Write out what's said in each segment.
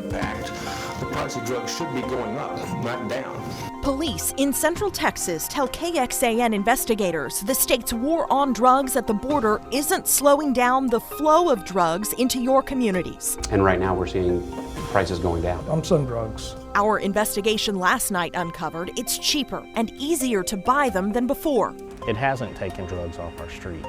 impact, the price of drugs should be going up, not down. Police in Central Texas tell KXAN investigators the state's war on drugs at the border isn't slowing down the flow of drugs into your communities. And right now we're seeing prices going down. On some drugs. Our investigation last night uncovered it's cheaper and easier to buy them than before. It hasn't taken drugs off our street.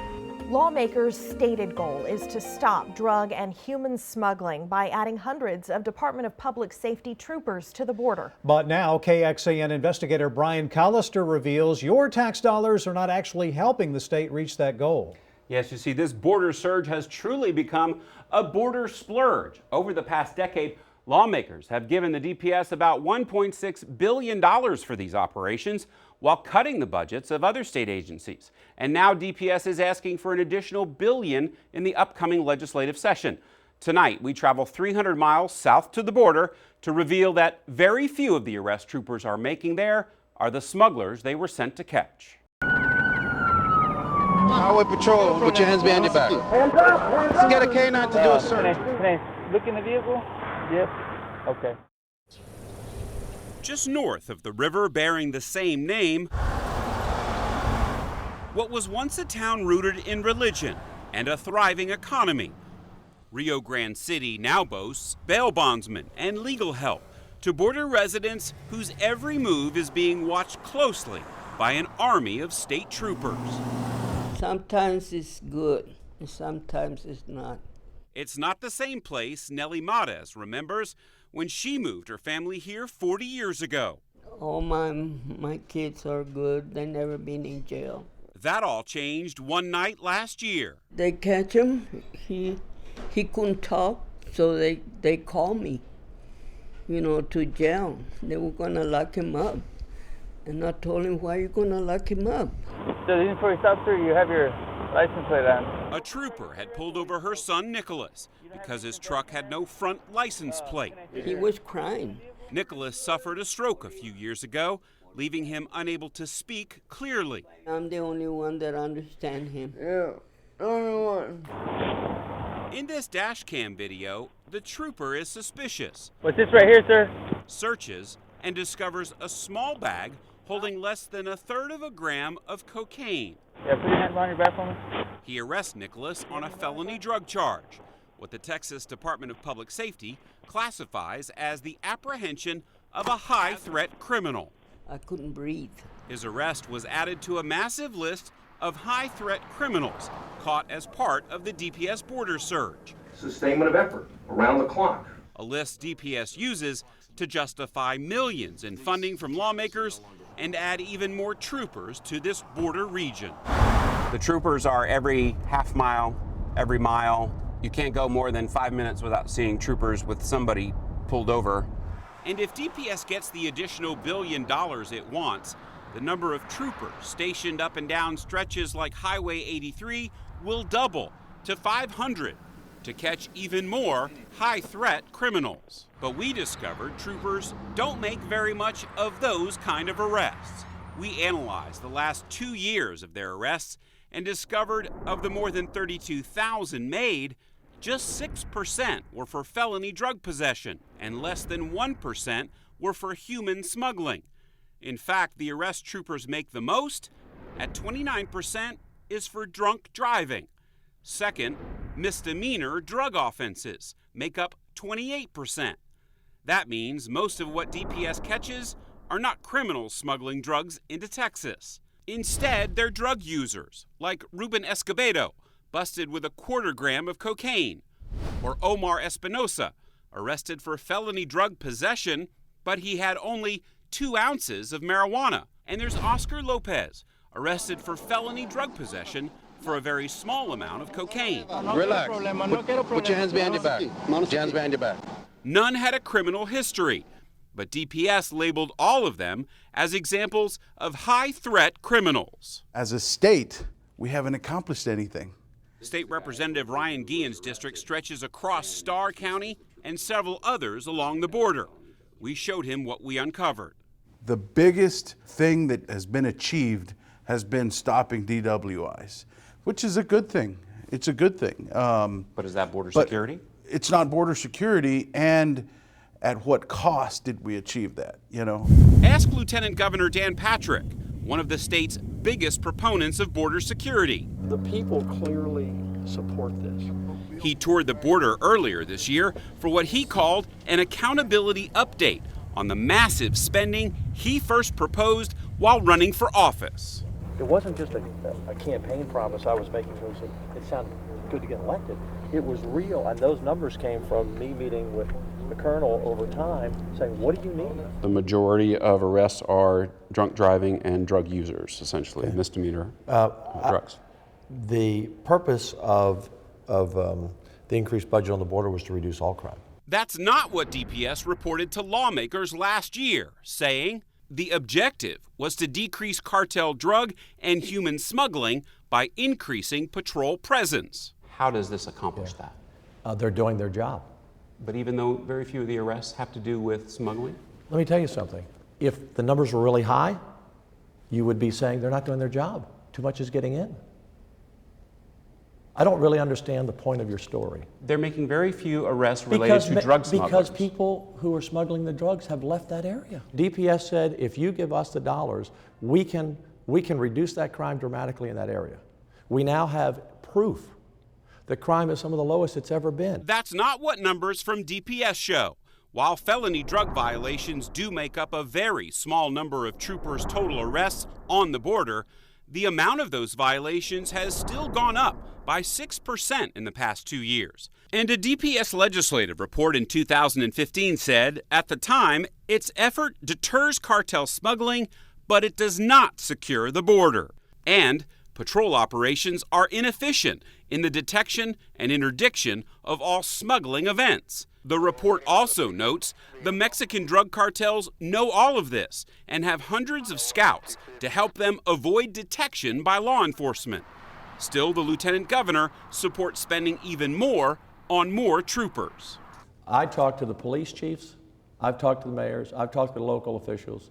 Lawmakers' stated goal is to stop drug and human smuggling by adding hundreds of Department of Public Safety troopers to the border. But now KXAN investigator Brian Collister reveals your tax dollars are not actually helping the state reach that goal. Yes, you see, this border surge has truly become a border splurge. Over the past decade, lawmakers have given the DPS about $1.6 billion for these operations, while cutting the budgets of other state agencies. And now DPS is asking for an additional $1 billion in the upcoming legislative session. Tonight, we travel 300 miles south to the border to reveal that very few of the arrest troopers are making there are the smugglers they were sent to catch. Highway Patrol, put your hands behind your back. Let's get a K9 to do a search. Can I look in the vehicle? Yep. Okay. Just north of the river bearing the same name, what was once a town rooted in religion and a thriving economy, Rio Grande City now boasts bail bondsmen and legal help to border residents whose every move is being watched closely by an army of state troopers. Sometimes it's good, and sometimes it's not. It's not the same place Nellie Mares remembers when she moved her family here 40 years ago. All my kids are good. They never been in jail. That all changed one night last year. They catch him. He couldn't talk, so they called me, to jail. They were gonna lock him up. And I told him, why are you gonna lock him up? So the reason for your stop, sir, you have your license plate on. A trooper had pulled over her son Nicholas because his truck had no front license plate. He was crying. Nicholas suffered a stroke a few years ago, leaving him unable to speak clearly. I'm the only one that understands him. Yeah, only one. In this dash cam video, the trooper is suspicious. What's this right here, sir? Searches and discovers a small bag holding less than 1/3 of a gram of cocaine. Yeah, put your hand behind your back for me. He arrests Nicholas on a felony drug charge, what the Texas Department of Public Safety classifies as the apprehension of a high-threat criminal. I couldn't breathe. His arrest was added to a massive list of high-threat criminals caught as part of the DPS border surge. Sustainment of effort, around the clock. A list DPS uses to justify millions in funding from lawmakers and add even more troopers to this border region. The troopers are every half mile, every mile. You can't go more than 5 minutes without seeing troopers with somebody pulled over. And if DPS gets the additional $1 billion it wants, the number of troopers stationed up and down stretches like Highway 83 will double to 500 to catch even more high-threat criminals. But we discovered troopers don't make very much of those kind of arrests. We analyzed the last 2 years of their arrests and discovered of the more than 32,000 made, just 6% were for felony drug possession and less than 1% were for human smuggling. In fact, the arrest troopers make the most, at 29%, is for drunk driving. Second, misdemeanor drug offenses make up 28%. That means most of what DPS catches are not criminals smuggling drugs into Texas. Instead, they're drug users, like Ruben Escobedo, busted with 1/4 gram of cocaine, or Omar Espinosa, arrested for felony drug possession, but he had only 2 ounces of marijuana. And there's Oscar Lopez, arrested for felony drug possession for a very small amount of cocaine. Relax. Put your hands behind your back. Put your hands behind your back. None had a criminal history, but DPS labeled all of them as examples of high-threat criminals. As a state, we haven't accomplished anything. State Representative Ryan Guillen's district stretches across Starr County and several others along the border. We showed him what we uncovered. The biggest thing that has been achieved has been stopping DWIs, which is a good thing. It's a good thing. But is that border security? It's not border security, and at what cost did we achieve that, you know? Ask Lieutenant Governor Dan Patrick, one of the state's biggest proponents of border security. The people clearly support this. He toured the border earlier this year for what he called an accountability update on the massive spending he first proposed while running for office. It wasn't just a campaign promise I was making because it sounded good to get elected. It was real, and those numbers came from me meeting with the colonel over time saying, what do you need? The majority of arrests are drunk driving and drug users, essentially, misdemeanor drugs. The purpose of the increased budget on the border was to reduce all crime. That's not what DPS reported to lawmakers last year, saying the objective was to decrease cartel drug and human smuggling by increasing patrol presence. How does this accomplish that? They're doing their job. But even though very few of the arrests have to do with smuggling? Let me tell you something. If the numbers were really high, you would be saying they're not doing their job. Too much is getting in. I don't really understand the point of your story. They're making very few arrests related to drug smugglers. Because people who are smuggling the drugs have left that area. DPS said, if you give us the dollars, we can reduce that crime dramatically in that area. We now have proof that crime is some of the lowest it's ever been. That's not what numbers from DPS show. While felony drug violations do make up a very small number of troopers' total arrests on the border, the amount of those violations has still gone up by 6% in the past 2 years. And a DPS legislative report in 2015 said, at the time, its effort deters cartel smuggling, but it does not secure the border. And patrol operations are inefficient in the detection and interdiction of all smuggling events. The report also notes the Mexican drug cartels know all of this and have hundreds of scouts to help them avoid detection by law enforcement. Still, the lieutenant governor supports spending even more on more troopers. I talked to the police chiefs, I've talked to the mayors, I've talked to the local officials.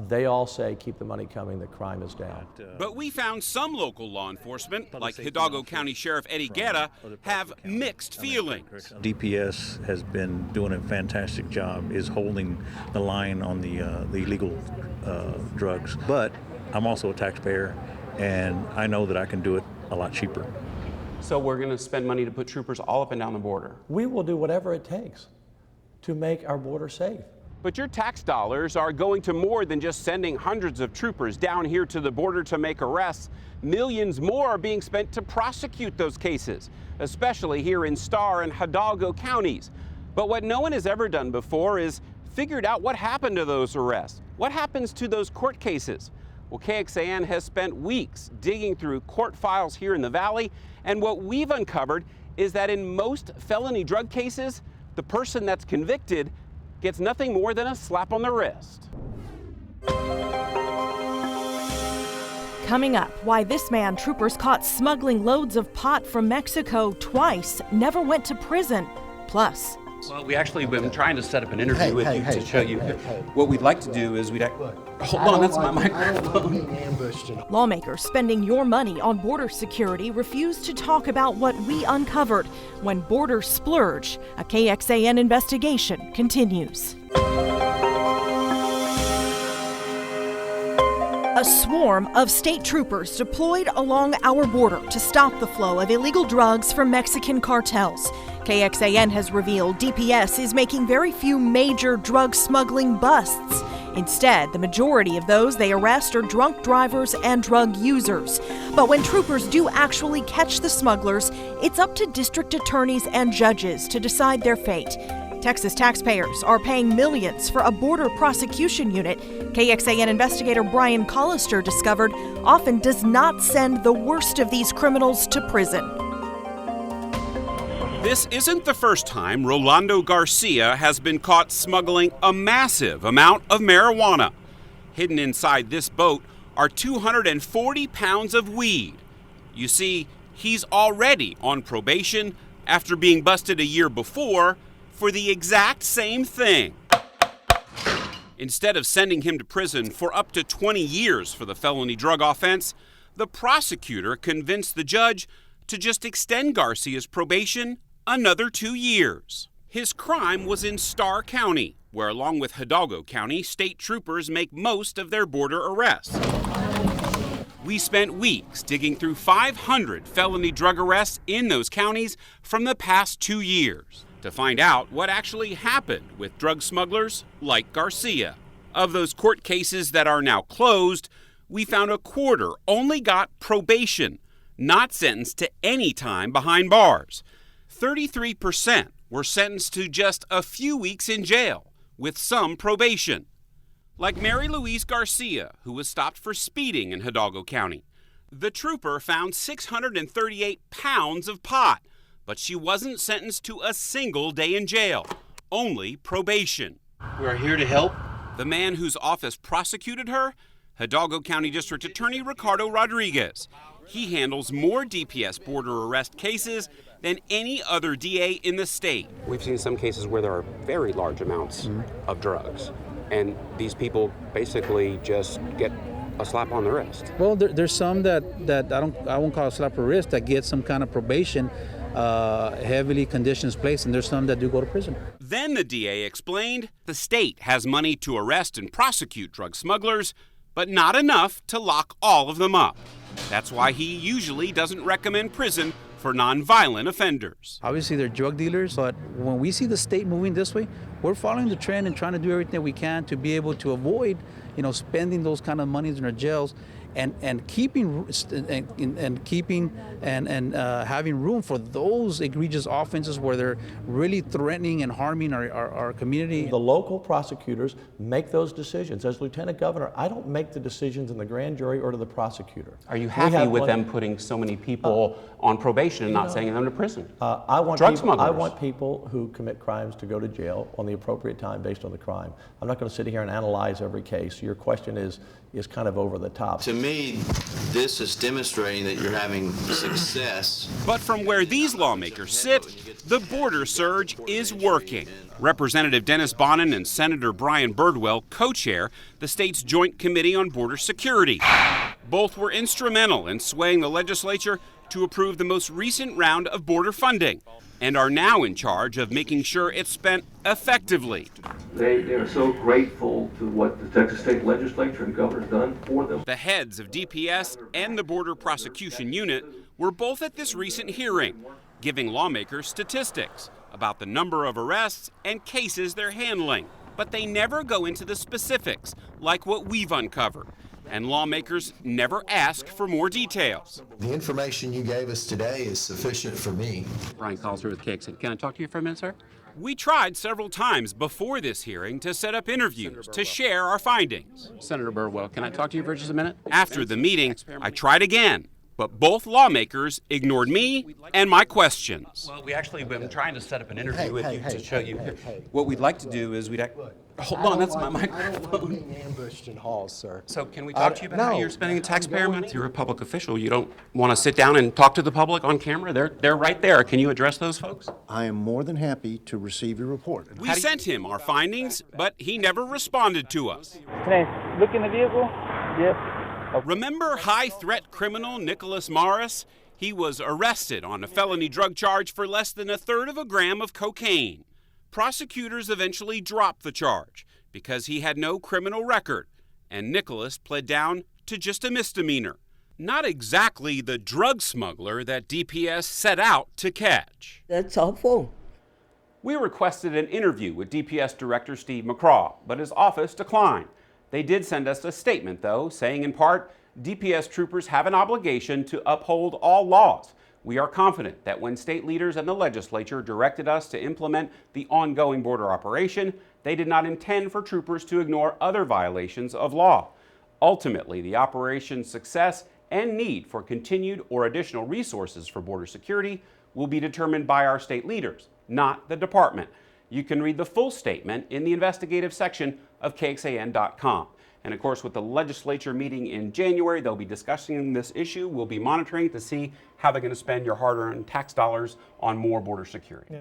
They all say keep the money coming, the crime is down. But we found some local law enforcement, like Hidalgo County Sheriff Eddie Guerra, have mixed feelings. DPS has been doing a fantastic job, is holding the line on the illegal drugs. But I'm also a taxpayer, and I know that I can do it a lot cheaper. So we're going to spend money to put troopers all up and down the border? We will do whatever it takes to make our border safe. But your tax dollars are going to more than just sending hundreds of troopers down here to the border to make arrests. Millions more are being spent to prosecute those cases, especially here in Starr and Hidalgo counties. But what no one has ever done before is figured out what happened to those arrests. What happens to those court cases? Well, KXAN has spent weeks digging through court files here in the Valley, and what we've uncovered is that in most felony drug cases, the person that's convicted gets nothing more than a slap on the wrist. Coming up, why this man troopers caught smuggling loads of pot from Mexico twice never went to prison. Plus, well, we actually have been trying to set up an interview with you to show you. What we'd like to do is hold on, that's my microphone. Lawmakers spending your money on border security refuse to talk about what we uncovered when Border Splurge, a KXAN investigation, continues. A swarm of state troopers deployed along our border to stop the flow of illegal drugs from Mexican cartels. KXAN has revealed DPS is making very few major drug smuggling busts. Instead, the majority of those they arrest are drunk drivers and drug users. But when troopers do actually catch the smugglers, it's up to district attorneys and judges to decide their fate. Texas taxpayers are paying millions for a border prosecution unit KXAN investigator Brian Collister discovered often does not send the worst of these criminals to prison. This isn't the first time Rolando Garcia has been caught smuggling a massive amount of marijuana. Hidden inside this boat are 240 pounds of weed. You see, he's already on probation after being busted a year before for the exact same thing. Instead of sending him to prison for up to 20 years for the felony drug offense, the prosecutor convinced the judge to just extend Garcia's probation another 2 years. His crime was in Starr County, where along with Hidalgo County, state troopers make most of their border arrests. We spent weeks digging through 500 felony drug arrests in those counties from the past 2 years to find out what actually happened with drug smugglers like Garcia. Of those court cases that are now closed, we found a quarter only got probation, not sentenced to any time behind bars. 33% were sentenced to just a few weeks in jail, with some probation. Like Mary Louise Garcia, who was stopped for speeding in Hidalgo County. The trooper found 638 pounds of pot, but she wasn't sentenced to a single day in jail, only probation. We are here to help. The man whose office prosecuted her, Hidalgo County District Attorney Ricardo Rodriguez. He handles more DPS border arrest cases than any other DA in the state. We've seen some cases where there are very large amounts of drugs, and these people basically just get a slap on the wrist. Well, there's some that I won't call a slap on the wrist, that get some kind of probation, heavily conditions placed, and there's some that do go to prison. Then the DA explained the state has money to arrest and prosecute drug smugglers, but not enough to lock all of them up. That's why he usually doesn't recommend prison for nonviolent offenders. Obviously, they're drug dealers, but when we see the state moving this way, we're following the trend and trying to do everything that we can to be able to avoid, spending those kind of monies in our jails, and keeping having room for those egregious offenses where they're really threatening and harming our community. The local prosecutors make those decisions. As Lieutenant Governor, I don't make the decisions in the grand jury or to the prosecutor. Are you happy with them putting so many people on probation and not sending them to prison? I want people who commit crimes to go to jail on the appropriate time based on the crime. I'm not going to sit here and analyze every case. Your question is kind of over the top. To me, this is demonstrating that you're having success. But from where these lawmakers sit, the border surge is working. Representative Dennis Bonnen and Senator Brian Birdwell co-chair the state's Joint Committee on Border Security. Both were instrumental in swaying the legislature to approve the most recent round of border funding and are now in charge of making sure it's spent effectively. They are so grateful to what the Texas State Legislature and Governor's done for them. The heads of DPS and the Border Prosecution Unit were both at this recent hearing, giving lawmakers statistics about the number of arrests and cases they're handling. But they never go into the specifics, like what we've uncovered. And lawmakers never ask for more details. The information you gave us today is sufficient for me. Brian calls her with KXAN. Can I talk to you for a minute, sir? We tried several times before this hearing to set up interviews to share our findings. Senator Birdwell, can I talk to you for just a minute? After the meeting, I tried again, but both lawmakers ignored me and my questions. Well, we actually have been trying to set up an interview with you to show you. What we'd like to do is hold on, that's my microphone. I don't mean ambushed in halls, sir. So can we talk to you about how you're spending taxpayer money? You're a public official. You don't want to sit down and talk to the public on camera? They're right there. Can you address those folks? I am more than happy to receive your report. We sent him our findings, but he never responded to us. Can I look in the vehicle? Yep. Remember high-threat criminal Nicholas Morris? He was arrested on a felony drug charge for less than 1/3 of a gram of cocaine. Prosecutors eventually dropped the charge because he had no criminal record, and Nicholas pled down to just a misdemeanor. Not exactly the drug smuggler that DPS set out to catch. That's awful. We requested an interview with DPS Director Steve McCraw, but his office declined. They did send us a statement, though, saying in part, DPS troopers have an obligation to uphold all laws. We are confident that when state leaders and the legislature directed us to implement the ongoing border operation, they did not intend for troopers to ignore other violations of law. Ultimately, the operation's success and need for continued or additional resources for border security will be determined by our state leaders, not the department. You can read the full statement in the investigative section of KXAN.com. And of course, with the legislature meeting in January, they'll be discussing this issue. We'll be monitoring to see how they're going to spend your hard-earned tax dollars on more border security.